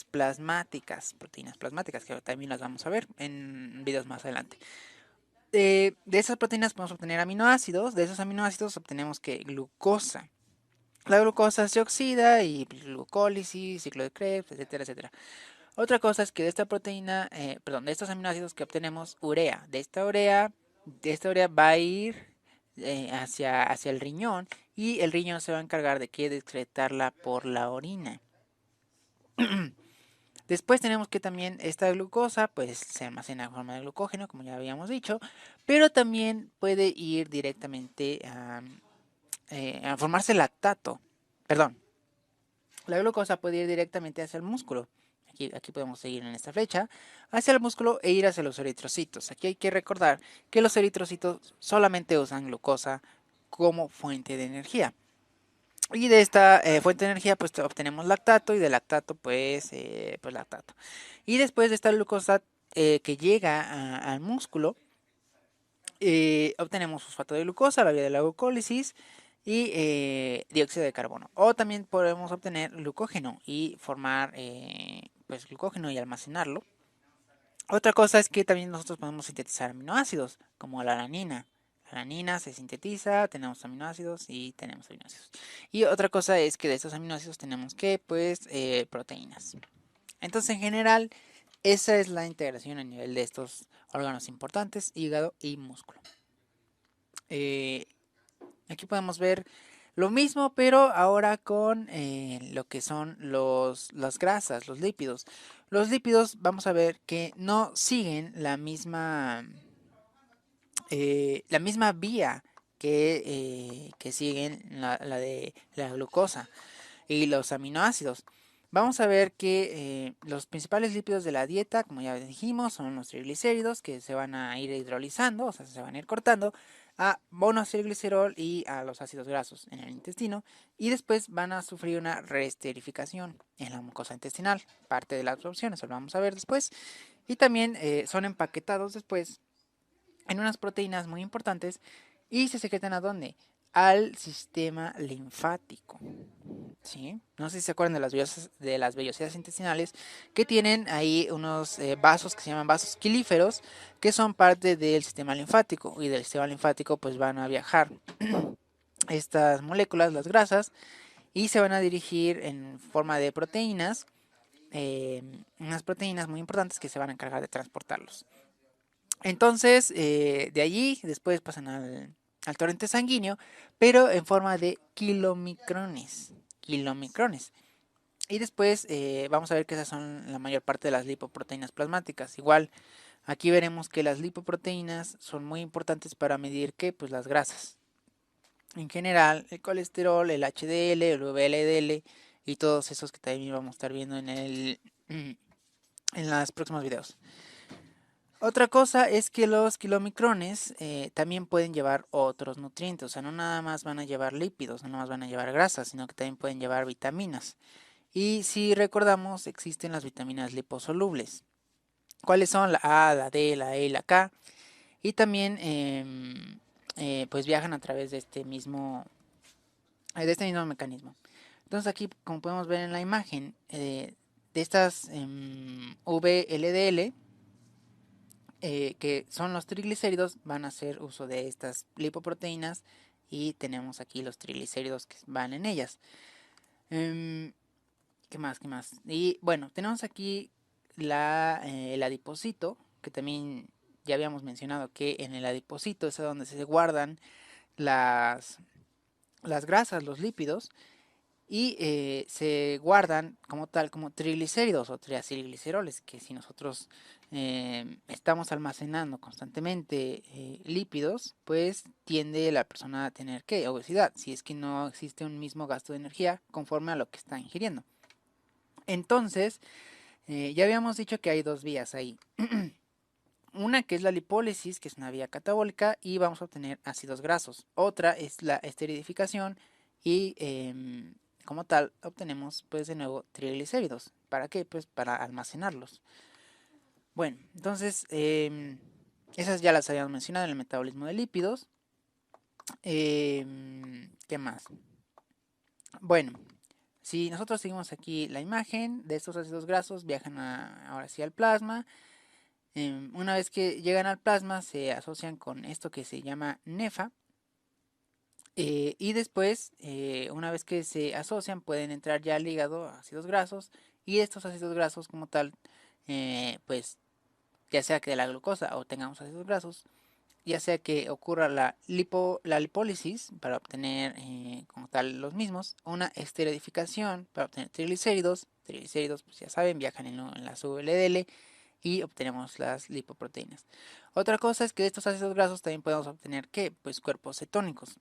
plasmáticas, que también las vamos a ver en videos más adelante. De esas proteínas podemos obtener aminoácidos, de esos aminoácidos obtenemos que glucosa. La glucosa se oxida y glucólisis, ciclo de Krebs, etcétera, etcétera. Otra cosa es que de esta proteína, perdón, de estos aminoácidos que obtenemos urea. De esta urea va a ir hacia el riñón y el riñón se va a encargar de que de excretarla por la orina. Después tenemos que también esta glucosa pues se almacena en forma de glucógeno, como ya habíamos dicho, pero también puede ir directamente a formarse lactato. Perdón, la glucosa puede ir directamente hacia el músculo. Aquí podemos seguir en esta flecha, hacia el músculo e ir hacia los eritrocitos. Aquí hay que recordar que los eritrocitos solamente usan glucosa como fuente de energía. Y de esta fuente de energía pues obtenemos lactato y de lactato pues lactato. Y después de esta glucosa que llega al músculo, obtenemos fosfato de glucosa, la vía de la glucólisis y dióxido de carbono. O también podemos obtener glucógeno y formar pues glucógeno y almacenarlo. Otra cosa es que también nosotros podemos sintetizar aminoácidos, como la alanina. La alanina se sintetiza, tenemos aminoácidos y tenemos aminoácidos. Y otra cosa es que de estos aminoácidos tenemos que, pues, proteínas. Entonces, en general, esa es la integración a nivel de estos órganos importantes, hígado y músculo. Eh, Aquí podemos ver lo mismo, pero ahora con lo que son las grasas, los lípidos. Los lípidos vamos a ver que no siguen la misma vía que siguen la de la glucosa y los aminoácidos. Vamos a ver que los principales lípidos de la dieta, como ya dijimos, son los triglicéridos que se van a ir hidrolizando, o sea, se van a ir cortando a monoacilglicerol y a los ácidos grasos en el intestino y después van a sufrir una reesterificación en la mucosa intestinal, parte de la absorción, eso lo vamos a ver después, y también son empaquetados después en unas proteínas muy importantes y se secretan ¿a dónde? Al sistema linfático. ¿Sí? No sé si se acuerdan de las vellosidades intestinales que tienen ahí unos vasos que se llaman vasos quilíferos que son parte del sistema linfático y del sistema linfático pues van a viajar estas moléculas, las grasas, y se van a dirigir en forma de proteínas, unas proteínas muy importantes que se van a encargar de transportarlos. Entonces, de allí después pasan al torrente sanguíneo, pero en forma de kilomicrones. Kilomicrones. Y después vamos a ver que esas son la mayor parte de las lipoproteínas plasmáticas. Igual, aquí veremos que las lipoproteínas son muy importantes para medir ¿qué? Pues las grasas. En general, el colesterol, el HDL, el VLDL y todos esos que también vamos a estar viendo en los próximos videos. Otra cosa es que los kilomicrones también pueden llevar otros nutrientes, o sea, no nada más van a llevar lípidos, no nada más van a llevar grasas, sino que también pueden llevar vitaminas. Y si recordamos, existen las vitaminas liposolubles. ¿Cuáles son? La A, la D, la E y la K. Y también pues viajan a través de este mismo mecanismo. Entonces aquí, como podemos ver en la imagen, de estas VLDL, que son los triglicéridos, van a hacer uso de estas lipoproteínas y tenemos aquí los triglicéridos que van en ellas. ¿Qué más? ¿Qué más? Y bueno, tenemos aquí el adipocito, que también ya habíamos mencionado que en el adipocito es donde se guardan las grasas, los lípidos, y se guardan como tal como triglicéridos o triacilgliceroles, que si nosotros estamos almacenando constantemente lípidos, pues tiende la persona a tener ¿qué? Obesidad, si es que no existe un mismo gasto de energía conforme a lo que está ingiriendo. Entonces, Ya habíamos dicho que hay dos vías ahí. Una que es la lipólisis, que es una vía catabólica, y vamos a obtener ácidos grasos. Otra es la esterificación y como tal obtenemos pues de nuevo triglicéridos. ¿Para qué? Pues para almacenarlos. Bueno, entonces esas ya las habíamos mencionado en el metabolismo de lípidos. ¿Qué más? Bueno, si nosotros seguimos aquí la imagen de estos ácidos grasos, viajan ahora sí al plasma. Una vez que llegan al plasma se asocian con esto que se llama nefa. Y después, una vez que se asocian, pueden entrar ya al hígado ácidos grasos. Y estos ácidos grasos como tal, pues ya sea que de la glucosa o tengamos ácidos grasos, ya sea que ocurra la lipólisis para obtener como tal los mismos, una esterificación para obtener triglicéridos. Triglicéridos, pues ya saben, viajan en las VLDL y obtenemos las lipoproteínas. Otra cosa es que de estos ácidos grasos también podemos obtener ¿qué? Pues cuerpos cetónicos.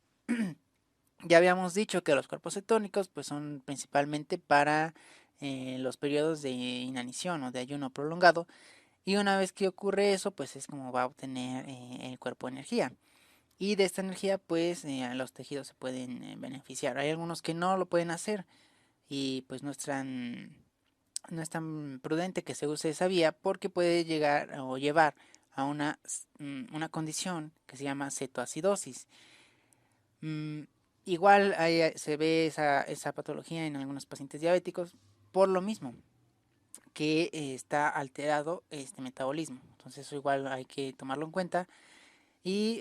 Ya habíamos dicho que los cuerpos cetónicos pues son principalmente para los periodos de inanición o de ayuno prolongado, y una vez que ocurre eso pues es como va a obtener el cuerpo energía, y de esta energía pues los tejidos se pueden beneficiar. Hay algunos que no lo pueden hacer y pues no es tan prudente que se use esa vía porque puede llegar o llevar a una condición que se llama cetoacidosis. Mm, Igual se ve esa patología en algunos pacientes diabéticos por lo mismo que está alterado este metabolismo. Entonces eso igual hay que tomarlo en cuenta. Y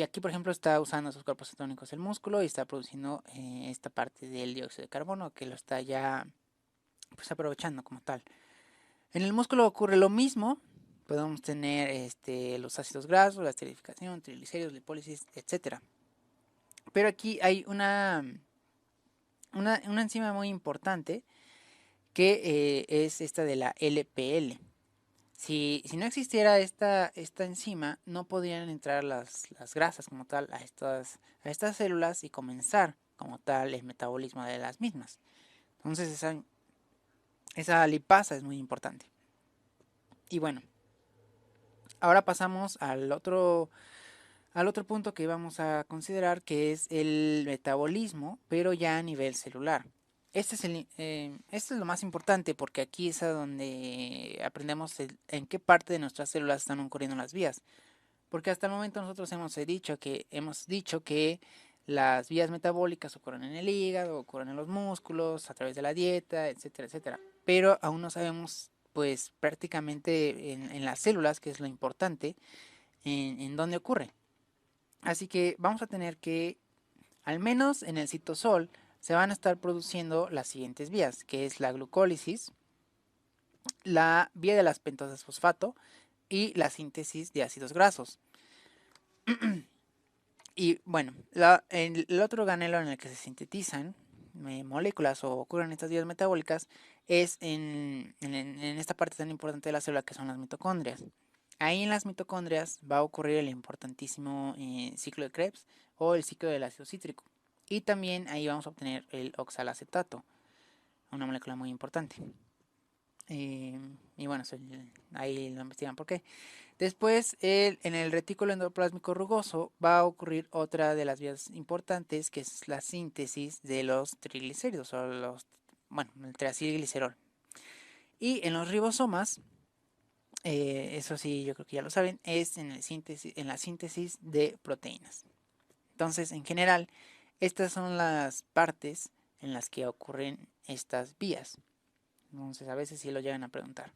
aquí, por ejemplo, está usando esos cuerpos cetónicos el músculo y está produciendo esta parte del dióxido de carbono que lo está ya pues aprovechando como tal. En el músculo ocurre lo mismo. Podemos tener los ácidos grasos, la esterificación, triglicéridos, lipólisis, etcétera. Pero aquí hay una enzima muy importante que es esta de la LPL. Si no existiera esta enzima, no podrían entrar las grasas como tal a estas células y comenzar como tal el metabolismo de las mismas. Entonces esa lipasa es muy importante. Y bueno, ahora pasamos al otro punto que vamos a considerar, que es el metabolismo, pero ya a nivel celular. Este es lo más importante porque aquí es a donde aprendemos en qué parte de nuestras células están ocurriendo las vías. Porque hasta el momento nosotros hemos dicho que las vías metabólicas ocurren en el hígado, ocurren en los músculos, a través de la dieta, etcétera, etcétera. Pero aún no sabemos, pues prácticamente en las células, que es lo importante, en dónde ocurre. Así que vamos a tener que, al menos en el citosol, se van a estar produciendo las siguientes vías, que es la glucólisis, la vía de las pentosas fosfato y la síntesis de ácidos grasos. Y bueno, el otro organelo en el que se sintetizan moléculas o ocurren estas vías metabólicas es en esta parte tan importante de la célula que son las mitocondrias. Ahí en las mitocondrias va a ocurrir el importantísimo ciclo de Krebs o el ciclo del ácido cítrico. Y también ahí vamos a obtener el oxalacetato, una molécula muy importante. Y bueno, ahí lo investigan por qué. Después, en el retículo endoplásmico rugoso va a ocurrir otra de las vías importantes, que es la síntesis de los triglicéridos bueno, el triacilglicerol. Y en los ribosomas, eso sí, yo creo que ya lo saben, es en la síntesis de proteínas. Entonces, en general, estas son las partes en las que ocurren estas vías. Entonces, a veces sí lo llegan a preguntar.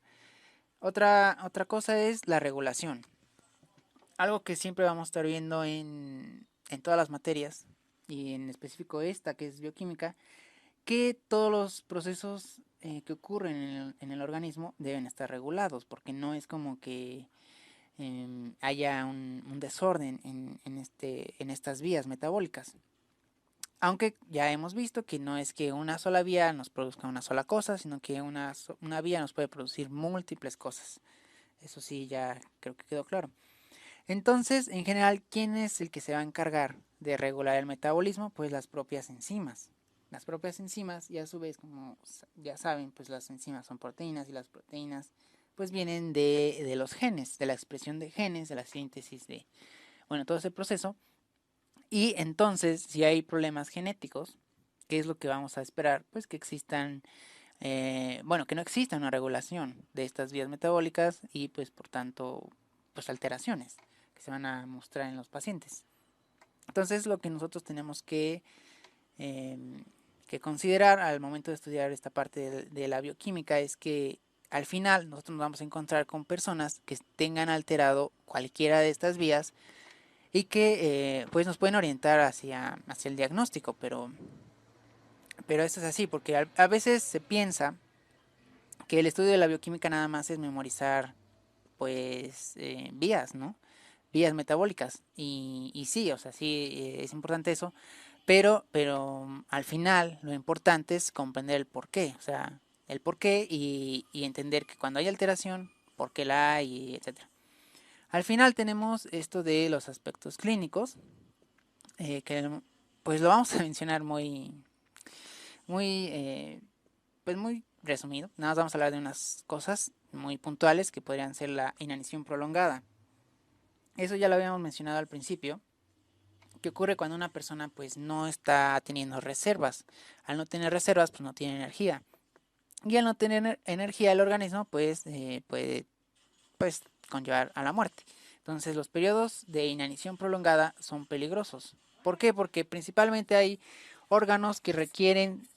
Otra cosa es la regulación. Algo que siempre vamos a estar viendo en todas las materias, y en específico esta que es bioquímica, que todos los procesos que ocurren en el organismo deben estar regulados, porque no es como que haya un desorden en estas vías metabólicas. Aunque ya hemos visto que no es que una sola vía nos produzca una sola cosa, sino que una vía nos puede producir múltiples cosas. Eso sí, ya creo que quedó claro. Entonces, en general, ¿quién es el que se va a encargar de regular el metabolismo? Pues las propias enzimas. las propias enzimas, y a su vez, como ya saben, pues las enzimas son proteínas, y las proteínas pues vienen de los genes, de la expresión de genes, de la síntesis de, bueno, todo ese proceso. Y entonces, si hay problemas genéticos, ¿qué es lo que vamos a esperar? Pues que existan, bueno, que no exista una regulación de estas vías metabólicas y pues por tanto, pues alteraciones que se van a mostrar en los pacientes. Entonces, lo que nosotros tenemos eh, que considerar al momento de estudiar esta parte de la bioquímica es que al final nosotros nos vamos a encontrar con personas que tengan alterado cualquiera de estas vías y que pues nos pueden orientar hacia el diagnóstico, pero eso es así, porque a veces se piensa que el estudio de la bioquímica nada más es memorizar pues vías, ¿no? Vías metabólicas. Y sí, o sea, sí es importante eso, pero al final lo importante es comprender el por qué, o sea, el por qué y entender que cuando hay alteración, por qué la hay, etcétera. Al final tenemos esto de los aspectos clínicos, que pues lo vamos a mencionar muy, pues muy resumido. Nada más vamos a hablar de unas cosas muy puntuales que podrían ser la inanición prolongada. Eso ya lo habíamos mencionado al principio. ¿Qué ocurre cuando una persona pues no está teniendo reservas? Al no tener reservas pues no tiene energía. Y al no tener energía el organismo pues puede pues conllevar a la muerte. Entonces los periodos de inanición prolongada son peligrosos. ¿Por qué? Porque principalmente hay órganos que requieren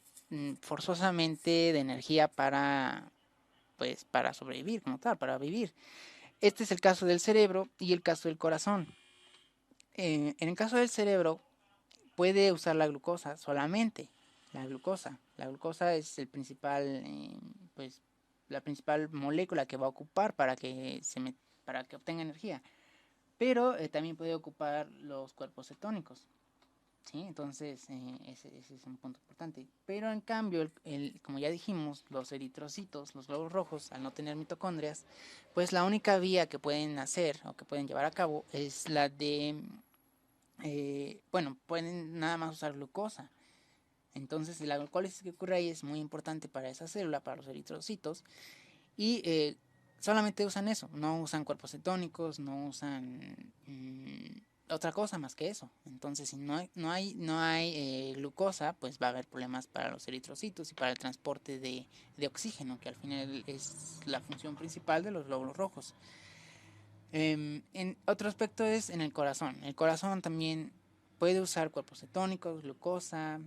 forzosamente de energía para pues para sobrevivir como tal, para vivir. Este es el caso del cerebro y el caso del corazón. En el caso del cerebro puede usar la glucosa solamente, la glucosa. La glucosa es el principal, pues, la principal molécula que va a ocupar para que obtenga energía. Pero también puede ocupar los cuerpos cetónicos. ¿Sí? Entonces, ese es un punto importante. Pero en cambio, como ya dijimos, los eritrocitos, los glóbulos rojos, al no tener mitocondrias, pues la única vía que pueden hacer o que pueden llevar a cabo es la de, bueno, pueden nada más usar glucosa. Entonces, la glucólisis que ocurre ahí es muy importante para esa célula, para los eritrocitos, y solamente usan eso, no usan cuerpos cetónicos, no usan otra cosa más que eso. Entonces, si no hay glucosa, pues va a haber problemas para los eritrocitos y para el transporte de oxígeno, que al final es la función principal de los glóbulos rojos. En otro aspecto es en el corazón. El corazón también puede usar cuerpos cetónicos, glucosa,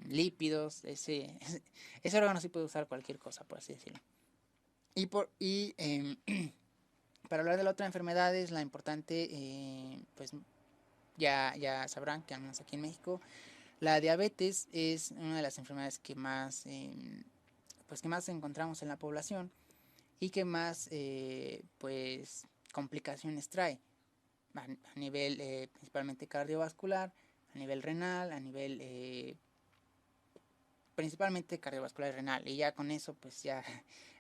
lípidos. Ese órgano sí puede usar cualquier cosa, por así decirlo. Y para hablar de la otra enfermedad es la importante, pues ya sabrán que al menos aquí en México la diabetes es una de las enfermedades pues que más encontramos en la población y que más pues complicaciones trae a nivel principalmente cardiovascular, a nivel renal, a nivel principalmente cardiovascular y renal. Y ya con eso pues ya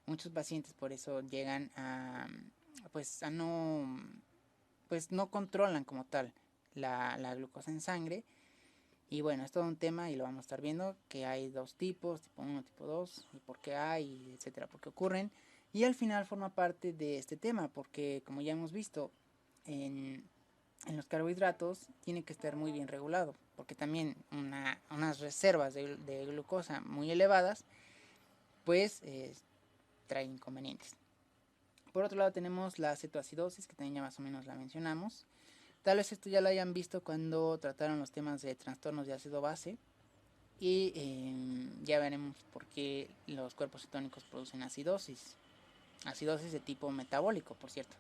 muchos pacientes por eso llegan a pues a no pues no controlan como tal la glucosa en sangre. Y bueno, es todo un tema y lo vamos a estar viendo, que hay dos tipos, tipo 1, tipo 2, y por qué hay, etcétera, por qué ocurren. Y al final forma parte de este tema, porque como ya hemos visto, en los carbohidratos tiene que estar muy bien regulado, porque también unas reservas de glucosa muy elevadas, pues trae inconvenientes. Por otro lado tenemos la cetoacidosis, que también ya más o menos la mencionamos. Tal vez esto ya lo hayan visto cuando trataron los temas de trastornos de ácido base. Y ya veremos por qué los cuerpos cetónicos producen acidosis. Acidosis de tipo metabólico, por cierto.